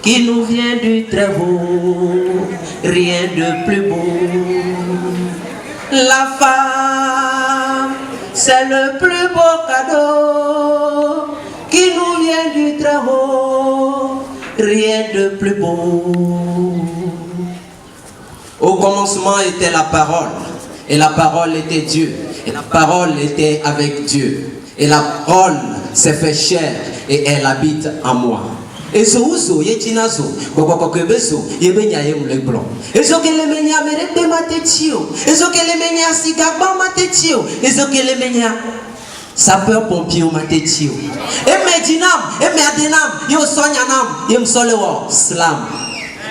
qui nous vient du Très-Haut, rien de plus beau. La femme, c'est le plus beau cadeau qui nous vient du Très-Haut, rien de plus beau. Au commencement était la parole, et la parole était Dieu, et la parole était avec Dieu, et la parole s'est fait chair, et elle habite en moi. Et ce ouzo, yetinazo, kokokokebeso, yebenya yemuleblo. Et ce que les menia merete matetio, et ce que les menia sigaba matetio, et ce que les menia sapeur pompier matetio. Et medinam, et merdenam, yo sonyanam, yem solewo, slam.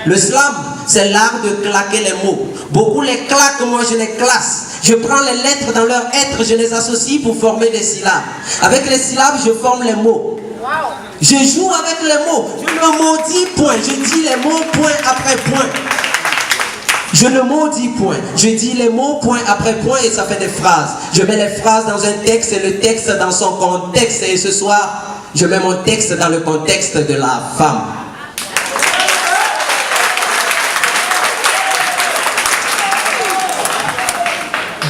Le slam, c'est l'art de claquer les mots. Beaucoup les claquent, moi je les classe. Je prends les lettres dans leur être, je les associe pour former des syllabes. Avec les syllabes, je forme les mots. Je joue avec les mots. Je ne maudis point. Je dis les mots point après point. Je ne maudis point. Je dis les mots point après point et ça fait des phrases. Je mets les phrases dans un texte et le texte dans son contexte. Et ce soir, je mets mon texte dans le contexte de la femme.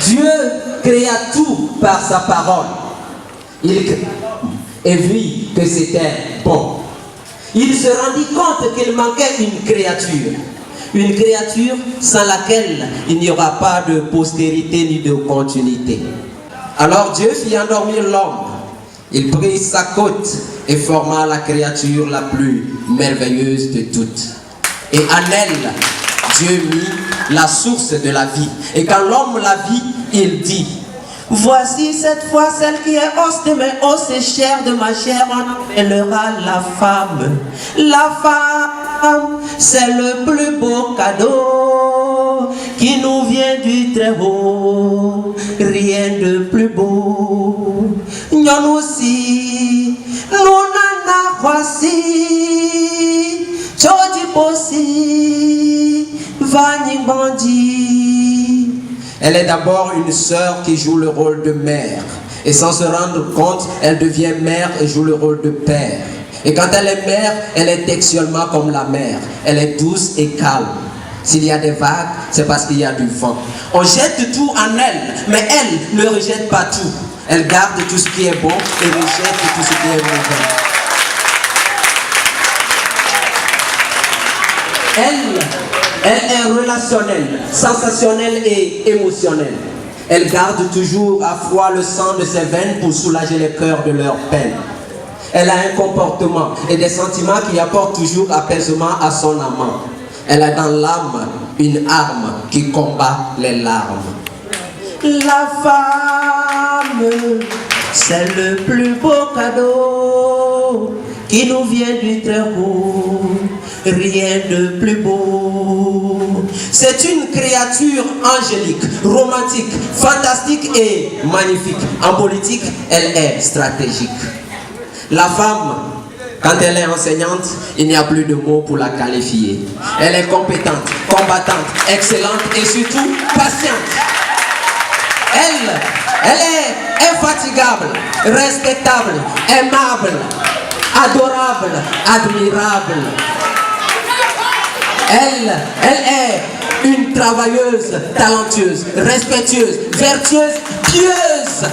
Dieu créa tout par sa parole. Il créa et vit que c'était bon. Il se rendit compte qu'il manquait une créature sans laquelle il n'y aura pas de postérité ni de continuité. Alors Dieu fit endormir l'homme. Il prit sa côte et forma la créature la plus merveilleuse de toutes. Et en elle, Dieu mit la source de la vie. Et quand l'homme la vit, il dit: voici cette fois celle qui est os de mes os et chair de ma chair, on appellera la femme. La femme, c'est le plus beau cadeau qui nous vient du Très-Haut, rien de plus beau. Nous aussi, nous n'en voici, Chodi Possi, Vani Bandi. Elle est d'abord une sœur qui joue le rôle de mère. Et sans se rendre compte, elle devient mère et joue le rôle de père. Et quand elle est mère, elle est textuellement comme la mer. Elle est douce et calme. S'il y a des vagues, c'est parce qu'il y a du vent. On jette tout en elle, mais elle ne rejette pas tout. Elle garde tout ce qui est bon et rejette tout ce qui est mauvais. Elle est relationnelle, sensationnelle et émotionnelle. Elle garde toujours à froid le sang de ses veines pour soulager les cœurs de leur peine. Elle a un comportement et des sentiments qui apportent toujours apaisement à son amant. Elle a dans l'âme une arme qui combat les larmes. La femme, c'est le plus beau cadeau qui nous vient du Très-Haut, rien de plus beau. C'est une créature angélique, romantique, fantastique et magnifique. En politique, elle est stratégique. La femme, quand elle est enseignante, il n'y a plus de mots pour la qualifier. Elle est compétente, combattante, excellente et surtout patiente. Elle est infatigable, respectable, aimable, adorable, admirable. Elle est une travailleuse, talentueuse, respectueuse, vertueuse, pieuse.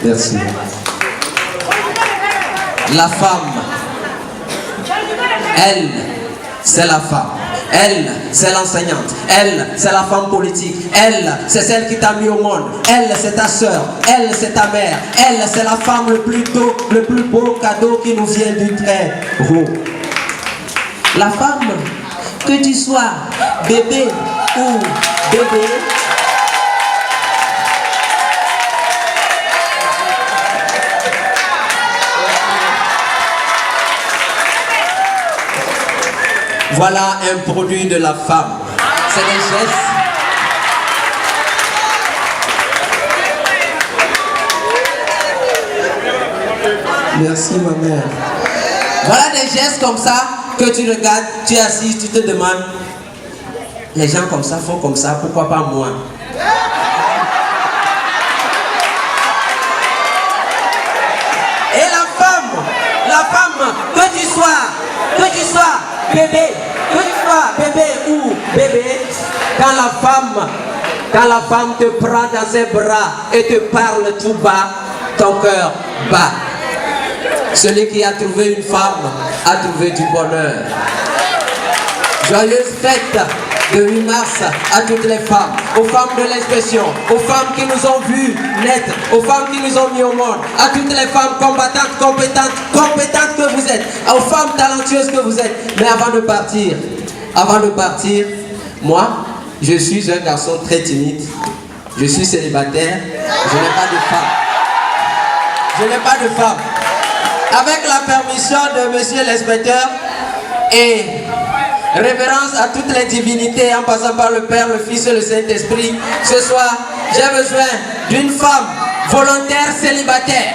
Merci. La femme, elle, c'est la femme. Elle, c'est l'enseignante. Elle, c'est la femme politique. Elle, c'est celle qui t'a mis au monde. Elle, c'est ta soeur. Elle, c'est ta mère. Elle, c'est la femme le plus beau cadeau qui nous vient du Très-Haut. La femme, que tu sois bébé ou bébé, voilà un produit de la femme. C'est des gestes. Merci ma mère. Voilà des gestes comme ça que tu regardes, tu es assis, tu te demandes, les gens comme ça font comme ça, pourquoi pas moi? bébé, que tu sois bébé ou bébé, quand la femme te prend dans ses bras et te parle tout bas, ton cœur bat. Celui qui a trouvé une femme a trouvé du bonheur. Joyeuse fête de 8 mars à toutes les femmes, aux femmes de l'expression, aux femmes qui nous ont vues naître, aux femmes qui nous ont mis au monde, à toutes les femmes combattantes, compétentes que vous êtes, aux femmes talentueuses que vous êtes. Mais avant de partir, moi, je suis un garçon très timide, je suis célibataire, je n'ai pas de femme. Avec la permission de monsieur l'inspecteur et révérence à toutes les divinités en passant par le Père, le Fils et le Saint-Esprit, ce soir, j'ai besoin d'une femme volontaire célibataire.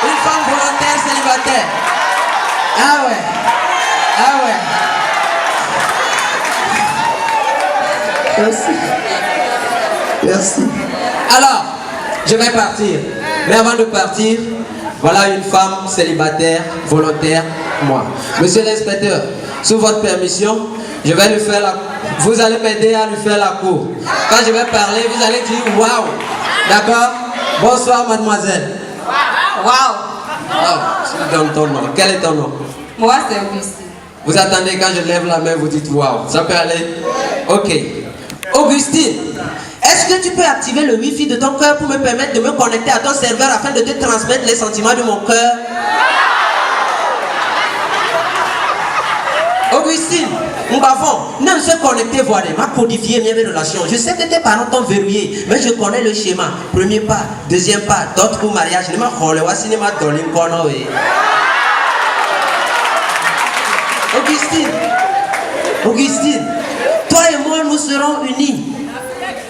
Une femme volontaire célibataire. Ah ouais. Merci. Alors, je vais partir. Mais avant de partir, voilà une femme célibataire, volontaire, moi. Monsieur l'inspecteur, sous votre permission, je vais lui faire vous allez m'aider à lui faire la cour. Quand je vais parler, vous allez dire waouh. D'accord? Bonsoir, mademoiselle. Waouh. Tu donnes ton nom. Quel est ton nom? Moi, c'est Augustine. Vous attendez quand je lève la main, vous dites waouh. Ça peut aller? Ok. Augustine, est-ce que tu peux activer le Wi-Fi de ton cœur pour me permettre de me connecter à ton serveur afin de te transmettre les sentiments de mon cœur? Augustine, nous avons, nous sommes connectés, voir ma codifier mes relations. Je sais que tes parents t'ont verrouillé, mais je connais le schéma. Premier pas, deuxième pas, d'autres pour mariage. Augustine, toi et moi, nous serons unis.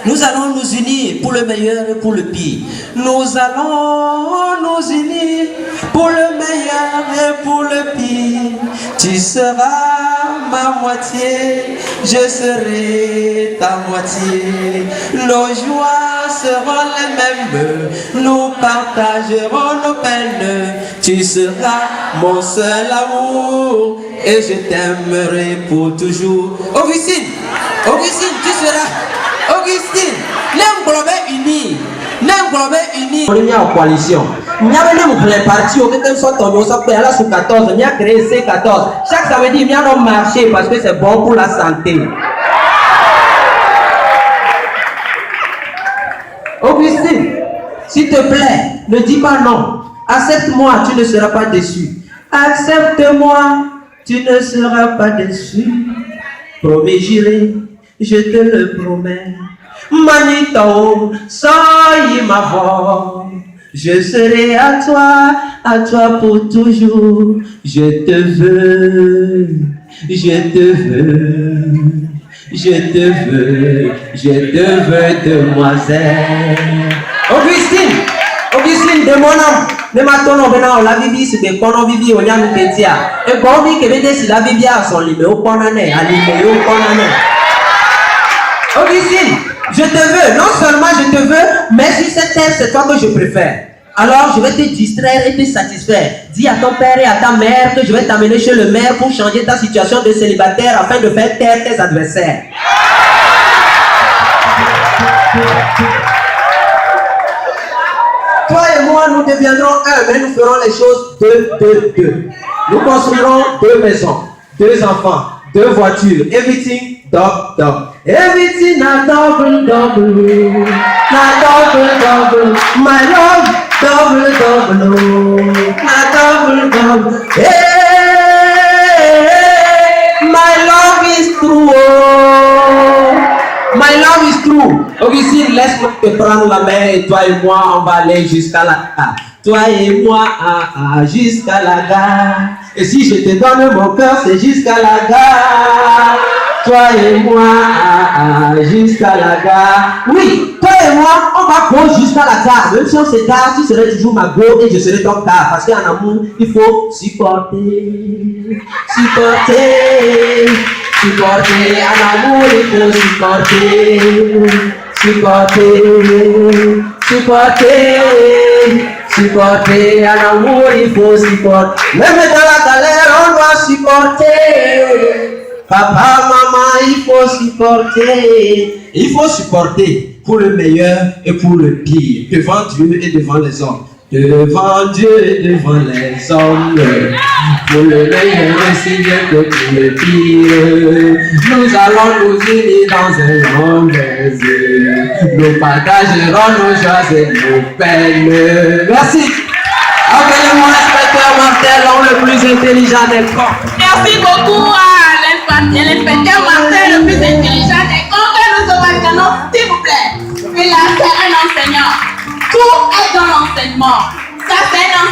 Nous allons nous unir pour le meilleur et pour le pire. Nous allons nous unir pour le meilleur et pour le pire. Tu seras ma moitié, je serai ta moitié. Nos joies seront les mêmes, nous partagerons nos peines. Tu seras mon seul amour et je t'aimerai pour toujours. Augustine, tu seras... Augustine, n'englobe uni. On est mis en coalition. Il y a même les partis, on est soit tombé, on s'est là sur 14, on a créé C14. Chaque samedi, il y a un marché parce que c'est bon pour la santé. Augustine, s'il te plaît, ne dis pas non. Accepte-moi, tu ne seras pas déçu. Accepte-moi, tu ne seras pas déçu. Promets, j'irai. Je te le promets, Manito, sois ma voix. Je serai à toi pour toujours. Je te veux, demoiselle. Augustine, de mon nom, de ma tono, on la vivi, c'est que qu'on vivi, on y a mis pétia. Et qu'on vit que vede si la vivi à son numéro qu'on en est, à numéro qu'on en est. Augustine, je te veux, non seulement je te veux, mais sur cette terre, c'est toi que je préfère. Alors je vais te distraire et te satisfaire. Dis à ton père et à ta mère que je vais t'amener chez le maire pour changer ta situation de célibataire afin de faire taire tes adversaires. Toi et moi, nous deviendrons un, mais nous ferons les choses deux. Nous construirons 2 maisons, 2 enfants, 2 voitures, everything double. Everything a double. Na double. My love, double. Na double. Hey, my love is true. My love is true. Augustine, laisse-moi te prendre la main et toi et moi, on va aller jusqu'à la gare. Toi et moi, jusqu'à la gare. Et si je te donne mon cœur, c'est jusqu'à la gare. Toi et moi, jusqu'à la gare. Oui, toi et moi, on va go jusqu'à la gare. Même si on s'égare, tu serais toujours ma go et je serai ton car. Parce qu'en amour, il faut supporter. En amour, il faut supporter. En amour, il faut supporter. Même dans la galère, on doit supporter. Papa, maman, il faut supporter. Il faut supporter pour le meilleur et pour le pire. Devant Dieu et devant les hommes. Devant Dieu et devant les hommes. Pour le meilleur aussi bien que pour le pire. Nous allons nous unir dans un grand baiser. Nous partagerons nos joies et nos peines. Merci. Appelez-moi l'inspecteur Martel, l'homme le plus intelligent des corps. Merci beaucoup à l'inspecteur Martel, le plus intelligent des corps, que nous ovationons, s'il vous plaît. Il a fait un enseignant. Tout est dans l'enseignement. Ça, c'est un